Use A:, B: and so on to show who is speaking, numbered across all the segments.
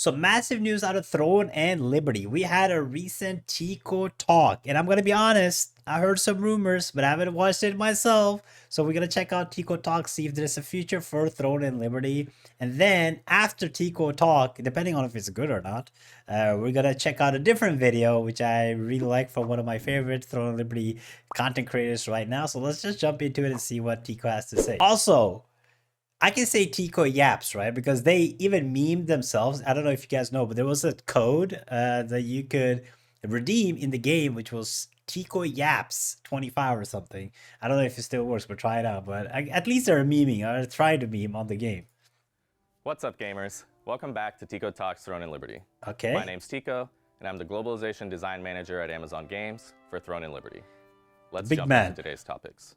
A: So massive news out of Throne and Liberty. We had a recent Tico talk, and I'm gonna be honest, I heard some rumors, but I haven't watched it myself. So we're gonna check out Tico talk, see if there's a future for Throne and Liberty, and then after Tico talk, depending on if it's good or not, we're gonna check out a different video which I really like from one of my favorite Throne and Liberty content creators right now. So let's just jump into it and see what Tico has to say. Also, I can say Tico yaps, right? Because they even memed themselves. I don't know if you guys know, but there was a code that you could redeem in the game, which was Tico yaps 25 or something. I don't know if it still works, but try it out. But at least they're memeing or trying to meme on the game.
B: What's up, gamers? Welcome back to Tico Talks Throne and Liberty.
A: Okay.
B: My name's Tico, and I'm the Globalization Design Manager at Amazon Games for Throne and Liberty. Let's jump into today's topics.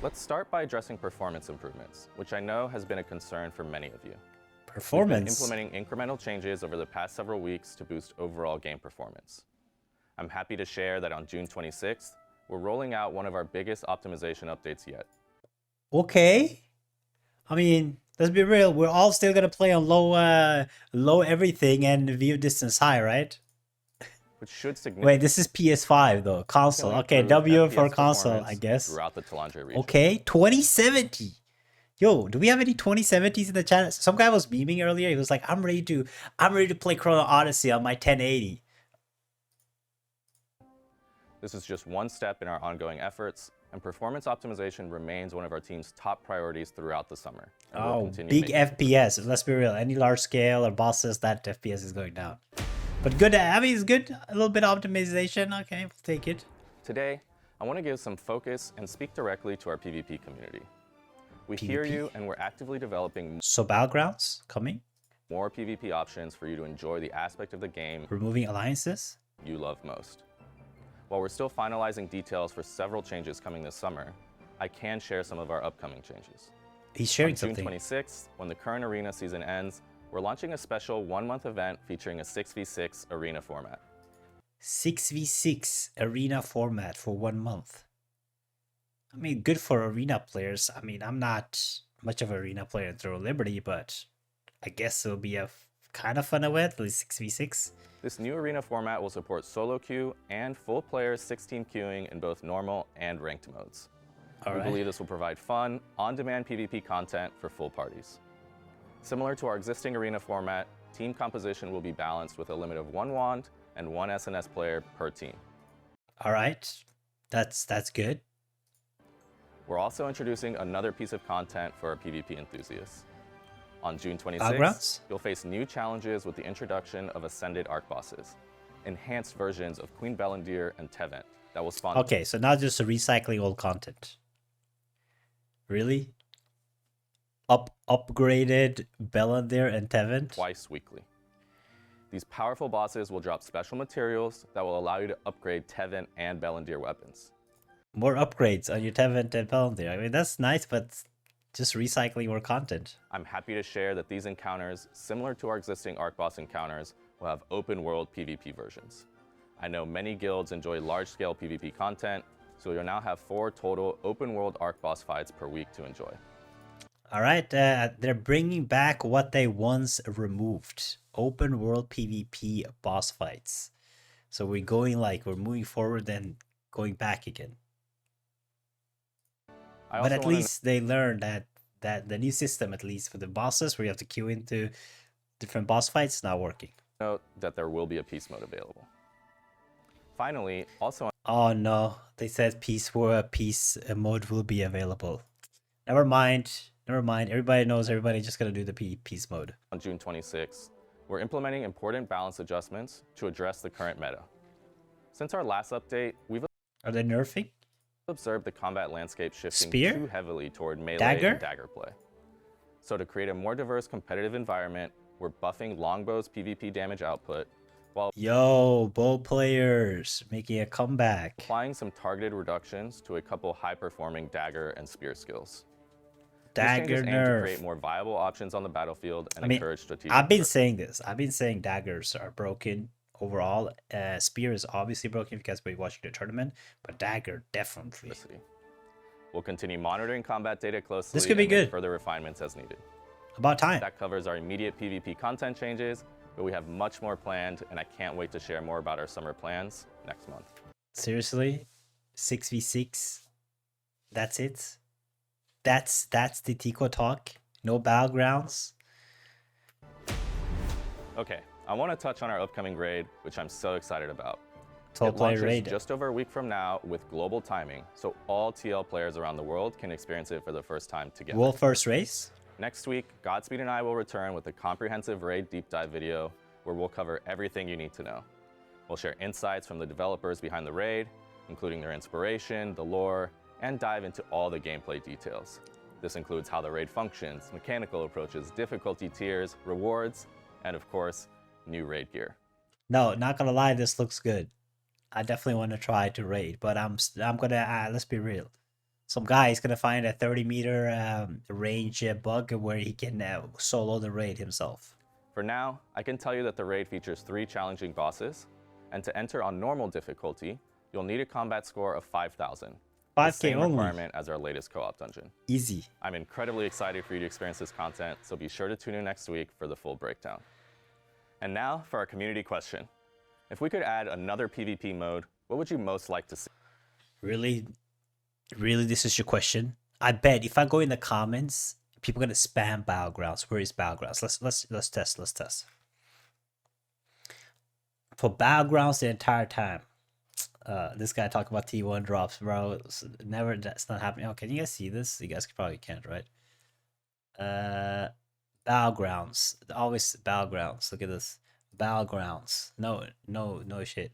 B: Let's start by addressing performance improvements, which I know has been a concern for many of you.
A: Performance?
B: We've been implementing incremental changes over the past several weeks to boost overall game performance. I'm happy to share that on June 26th, we're rolling out one of our biggest optimization updates yet.
A: Okay. I mean, let's be real. We're all still gonna play on low everything and view distance high, right?
B: Which should
A: Wait, this is PS5 though, console. Okay, W for console, I guess.
B: Throughout the Talandre region.
A: Okay, 2070. Yo, do we have any 2070s in the chat? Some guy was beaming earlier. He was like, I'm ready to play Chrono Odyssey on my 1080.
B: This is just one step in our ongoing efforts, and performance optimization remains one of our team's top priorities throughout the summer.
A: Oh, big FPS. Let's be real. Any large scale or bosses, that FPS is going down. But good, I mean, it's good. A little bit of optimization. Okay, we'll take it.
B: Today, I want to give some focus and speak directly to our PvP community. We hear you, and we're actively developing
A: Battlegrounds coming.
B: More PvP options for you to enjoy the aspect of the game
A: removing alliances
B: you love most. While we're still finalizing details for several changes coming this summer, I can share some of our upcoming changes.
A: He's sharing something.
B: On June 26th, when the current arena season ends, we're launching a special one-month event featuring a 6v6 arena format.
A: 6v6 arena format for 1 month. I mean, good for arena players. I mean, I'm not much of an arena player in Throne Liberty, but I guess it'll be a kind of fun event, at least 6v6.
B: This new arena format will support solo queue and full player 6-team queuing in both normal and ranked modes. We believe this will provide fun, on-demand PvP content for full parties. Similar to our existing arena format, team composition will be balanced with a limit of 1 wand and 1 SNS player per team.
A: All right, that's good.
B: We're also introducing another piece of content for our PvP enthusiasts. On June 26th, you'll face new challenges with the introduction of Ascended Arc Bosses, enhanced versions of Queen Bellandir and Tevent that will spawn.
A: Okay, so not just recycling old content. Really? Upgraded Bellandir and Tevent?
B: Twice weekly. These powerful bosses will drop special materials that will allow you to upgrade Tevent and Bellandir weapons.
A: More upgrades on your Tevent and Bellandir. I mean, that's nice, but just recycling more content.
B: I'm happy to share that these encounters, similar to our existing Arc Boss encounters, will have open world PvP versions. I know many guilds enjoy large-scale PvP content, so you'll now have 4 total open world Arc Boss fights per week to enjoy.
A: All right, they're bringing back what they once removed. Open world PvP boss fights. So we're moving forward and going back again. But at least they learned that the new system, at least for the bosses, where you have to queue into different boss fights, is not working.
B: Note that there will be a peace mode available. Finally, also...
A: Oh no, they said peace mode will be available. Never mind. Everybody knows everybody's just gonna do the peace mode.
B: On June 26th, we're implementing important balance adjustments to address the current meta. Since our last update,
A: Are they nerfing?
B: Observed the combat landscape shifting
A: Spear?
B: too heavily toward melee
A: Dagger?
B: and dagger play. So to create a more diverse competitive environment, we're buffing longbow's PvP damage output while
A: bow players making a comeback.
B: applying some targeted reductions to a couple high-performing dagger and spear skills.
A: Dagger
B: aim
A: nerf.
B: to create more viable options on the battlefield and encourage strategic.
A: I've been saying this. I've been saying daggers are broken overall. Spear is obviously broken because we're watching the tournament, but dagger definitely.
B: We'll continue monitoring combat data closely.
A: This could be good.
B: Further refinements as needed.
A: About time.
B: That covers our immediate PvP content changes, but we have much more planned, and I can't wait to share more about our summer plans next month.
A: Seriously? 6v6? That's it? That's the Tico talk? No battlegrounds?
B: Okay, I want to touch on our upcoming raid, which I'm so excited about.
A: It
B: launches
A: raid.
B: just over a week from now with global timing, so all TL players around the world can experience it for the first time together.
A: World first race?
B: Next week, Godspeed and I will return with a comprehensive raid deep dive video where we'll cover everything you need to know. We'll share insights from the developers behind the raid, including their inspiration, the lore, and dive into all the gameplay details. This includes how the raid functions, mechanical approaches, difficulty tiers, rewards, and of course, new raid gear.
A: No, not gonna lie, this looks good. I definitely want to try to raid, but I'm gonna let's be real. Some guy is gonna find a 30-meter range bug where he can solo the raid himself.
B: For now, I can tell you that the raid features 3 challenging bosses, and to enter on normal difficulty, you'll need a combat score of 5,000.
A: 5K
B: the same
A: only.
B: requirement as our latest co-op dungeon.
A: Easy.
B: I'm incredibly excited for you to experience this content, so be sure to tune in next week for the full breakdown. And now for our community question. If we could add another PvP mode, what would you most like to see?
A: Really? Really, this is your question? I bet if I go in the comments, people are gonna spam battlegrounds. Where is battlegrounds? Let's test. For battlegrounds the entire time. This guy talked about T1 drops, bro. Never, that's not happening. Oh, can you guys see this? You guys probably can't, right? Battlegrounds. Always battlegrounds. Look at this. Battlegrounds. No shit.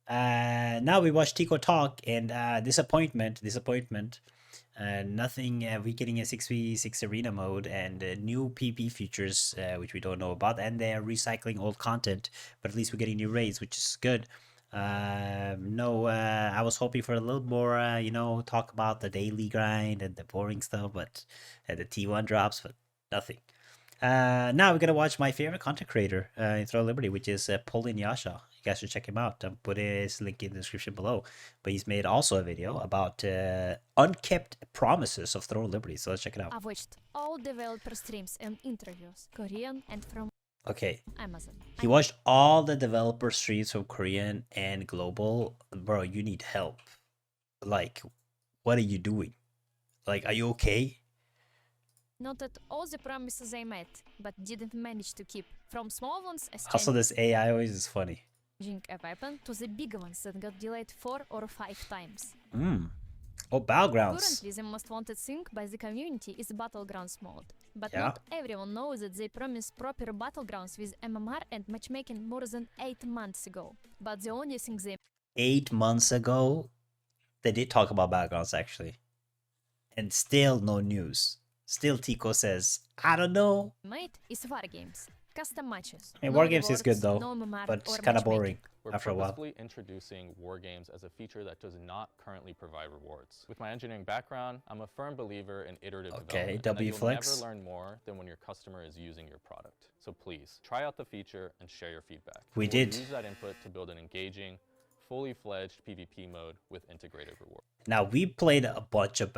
A: Now we watch Tico talk and disappointment. Nothing. We're getting a 6v6 arena mode and new PP features, which we don't know about, and they're recycling old content. But at least we're getting new raids, which is good. I was hoping for a little more, talk about the daily grind and the boring stuff, but the T1 drops, but nothing. Now we're gonna watch my favorite content creator in Throw Liberty, which is Polin Yasha. You guys should check him out. I'll put his link in the description below. But he's made also a video about unkept promises of Throw Liberty. So let's check it out.
C: I've watched all developer streams and interviews, Korean and from
A: Okay.
C: Amazon.
A: He watched all the developer streams from Korean and global. Bro, you need help. Like, what are you doing? Like, are you okay?
C: Noted all the promises I made, but didn't manage to keep. From small ones as
A: Also, this AI always is funny.
C: changing a weapon to the big ones that got delayed 4 or 5 times.
A: Oh, Battlegrounds.
C: Currently, the most wanted thing by the community is Battlegrounds mode. But
A: Yeah.
C: not everyone knows that they promised proper Battlegrounds with MMR and matchmaking more than 8 months ago. But the only thing they
A: 8 months ago, they did talk about Battlegrounds actually. And still no news. Still Tico says, I don't know.
C: made is Wargames. Custom matches.
A: I mean,
C: No
A: Wargames is good
C: rewards,
A: though,
C: no MMR
A: but it's
C: or
A: kind of
C: matchmaking.
A: boring
B: We're
A: after a while.
B: purposefully introducing Wargames as a feature that does not currently provide rewards. With my engineering background, I'm a firm believer in iterative
A: Okay,
B: development, and that
A: W
B: you'll
A: flex.
B: never learn more than when your customer is using your product. So please, try out the feature and share your feedback.
A: We
B: We'll
A: did.
B: use that input to build an engaging, fully fledged PvP mode with integrated rewards.
A: Now, we played a bunch of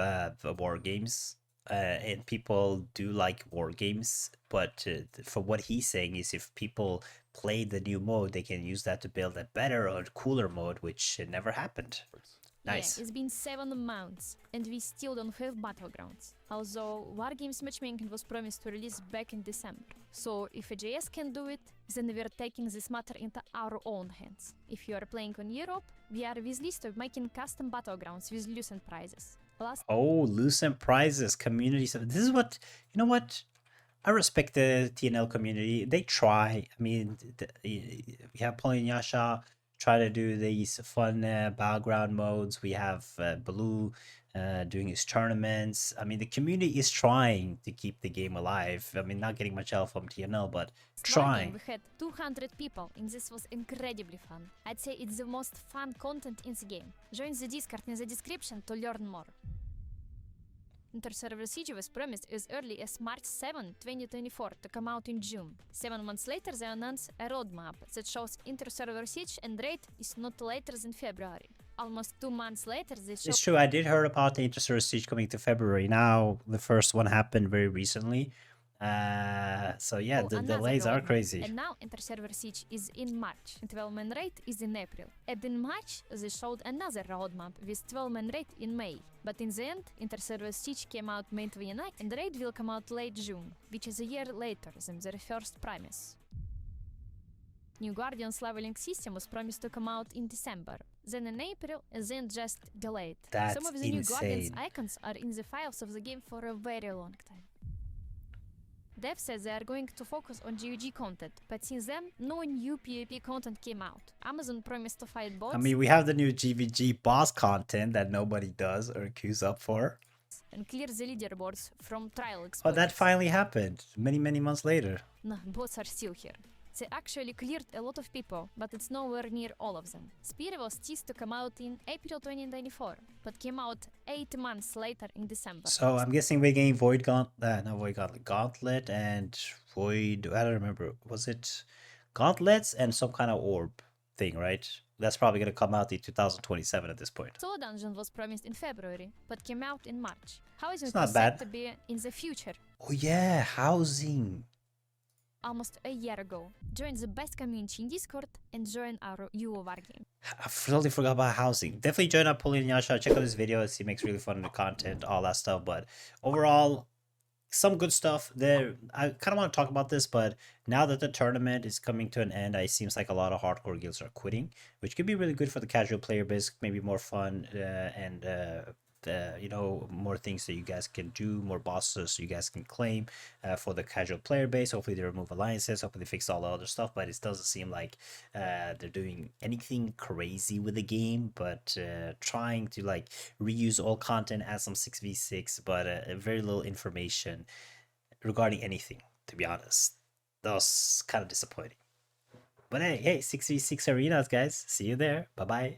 A: war games, and people do like war games. But for what he's saying is, if people play the new mode, they can use that to build a better or cooler mode, which never happened. Nice.
C: Yeah, it's been 7 months, and we still don't have Battlegrounds. Although Wargames matchmaking was promised to release back in December. So if AJS can do it, then we're taking this matter into our own hands. If you are playing on Europe, we are with list of making custom Battlegrounds with lucent prizes. Last
A: Oh, lucent prizes, community stuff. This is what, you know what? I respect the TNL community. They try. I mean, we have Pauline Yasha try to do these fun battleground modes. We have Blue doing his tournaments. I mean, the community is trying to keep the game alive. I mean, not getting much help from TNL, but
C: Wargame,
A: trying.
C: we had 200 people, and this was incredibly fun. I'd say it's the most fun content in the game. Join the Discord in the description to learn more. Inter-server Siege was promised as early as March 7, 2024 to come out in June. 7 months later, they announced a roadmap that shows Inter-server Siege and Raid is not later than February. Almost 2 months later, they
A: It's
C: showed
A: true. I did hear about the Inter-server Siege coming to February. Now, the first one happened very recently. So yeah,
C: Oh,
A: the
C: another
A: delays are
C: roadmap.
A: crazy.
C: And now Inter-server siege is in March, and 12-man raid is in April. And in March, they showed another roadmap with 12-man raid in May. But in the end, Inter-server siege came out May 29th, and the raid will come out late June, which is a year later than their first promise. New Guardian's leveling system was promised to come out in December, then in April, and then just delayed.
A: That's
C: Some of the New Guardian's
A: insane.
C: icons are in the files of the game for a very long time. Dev says they are going to focus on GOG content, but since then, no new PvP content came out. Amazon promised to fight bots
A: I mean, we have the new GVG boss content that nobody does or queues up for.
C: and clear the leaderboards from trial
A: Oh,
C: exploits.
A: that finally happened many months later.
C: No, bots are still here. They actually cleared a lot of people, but it's nowhere near all of them. Spear was teased to come out in April 2024, but came out 8 months later in December.
A: So I'm guessing we're getting Void Gauntlet, not Void Gauntlet, Gauntlet and Void, I don't remember, was it Gauntlets and some kind of orb thing, right? That's probably going to come out in 2027 at this point.
C: Solo Dungeon was promised in February, but came out in March. Housing
A: It's not
C: is
A: bad.
C: set to be in the future,
A: Oh yeah, housing.
C: almost a year ago. Join the best community in Discord and join our UO Wargame.
A: I totally forgot about housing. Definitely join up Pauline and Yasha. Check out this video. He makes really fun content, all that stuff. But overall, some good stuff there. I kind of want to talk about this, but now that the tournament is coming to an end, it seems like a lot of hardcore guilds are quitting, which could be really good for the casual player base. Maybe more fun and you know, more things that you guys can do, more bosses you guys can claim for the casual player base. Hopefully they remove alliances, hopefully they fix all the other stuff, but it doesn't seem like they're doing anything crazy with the game, but trying to like reuse all content, add some 6v6, but very little information regarding anything, to be honest. That was kind of disappointing. But hey, 6v6 arenas, guys. See you there. Bye bye.